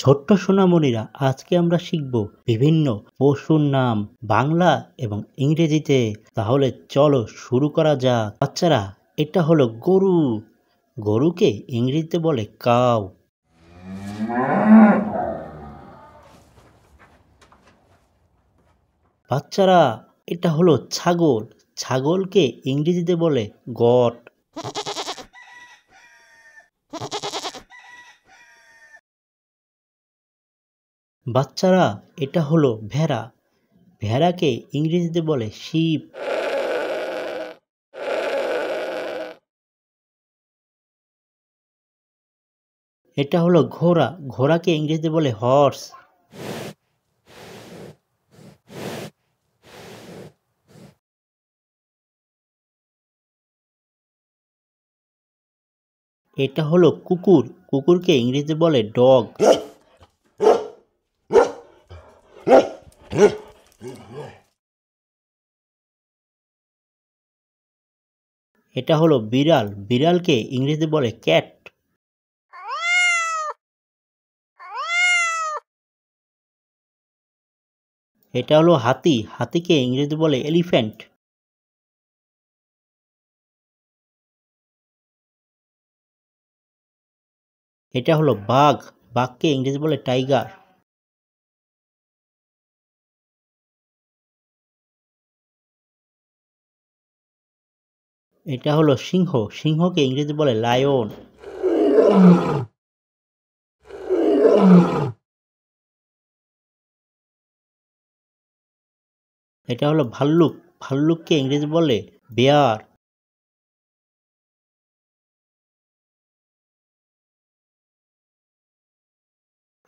ছোট্ট সোনামণিরা, আজকে আমরা শিখব বিভিন্ন পশুর নাম বাংলা এবং ইংরেজিতে। তাহলে চলো শুরু করা যাক। বাচ্চারা, এটা হলো গরু। গরুকে ইংরেজিতে বলে কাউ। বাচ্চারা, এটা হলো ছাগল। ছাগলকে ইংরেজিতে বলে গট। বাচ্চারা, এটা হলো ভেড়া। ভেড়াকে ইংরেজিতে বলে শিপ। এটা হলো ঘোড়া। ঘোড়াকে ইংরেজিতে বলে হর্স। এটা হলো কুকুর। কুকুরকে ইংরেজিতে বলে ডগ। এটা হলো বিড়াল। বিড়ালকে ইংরেজিতে বলে ক্যাট। এটা হলো হাতি। হাতিকে ইংরেজিতে বলে এলিফ্যান্ট। এটা হলো বাঘ। বাঘকে ইংরেজিতে বলে টাইগার। এটা হলো সিংহ। সিংহকে ইংরেজিতে বলে লায়ন। এটা হলো ভাল্লুক। ভাল্লুককে ইংরেজি বলে বেয়ার।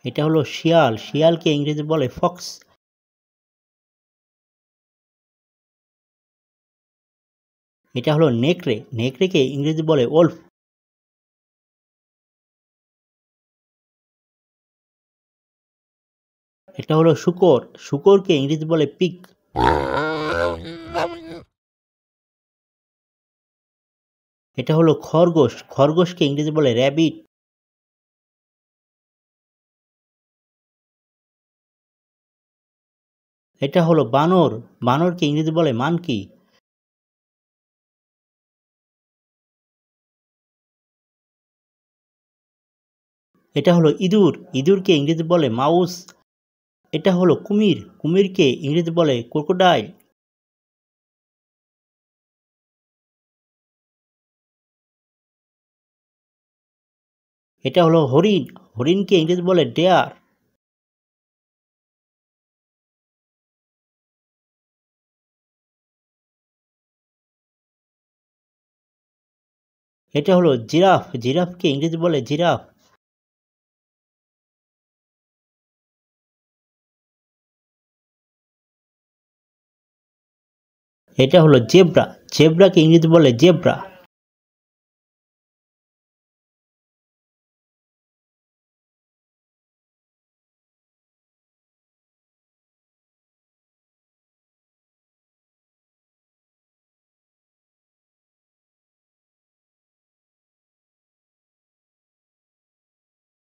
এটা হলো শিয়াল। শিয়ালকে ইংরেজি বলে ফক্স। এটা হলো নেকড়ে। নেকড়েকে ইংরেজি বলে ওল্ফ। এটা হলো শূকর। শূকরকে ইংরেজি বলে পিগ। এটা হলো খরগোশ। খরগোশকে ইংরেজি বলে র্যাবিট। এটা হলো বানর। বানরকে ইংরেজি বলে মানকি। এটা হলো ইঁদুর। ইঁদুরকে ইংরেজি বলে মাউস। এটা হলো কুমির। কুমিরকে ইংরেজি বলে ক্রোকোডাইল। এটা হলো হরিণ। হরিণকে ইংরেজি বলে ডেয়ার। এটা হলো জিরাফ। জিরাফকে ইংরেজি বলে জিরাফ। এটা হলো জেব্রা। জেব্রাকে ইংরেজি বলে জেব্রা।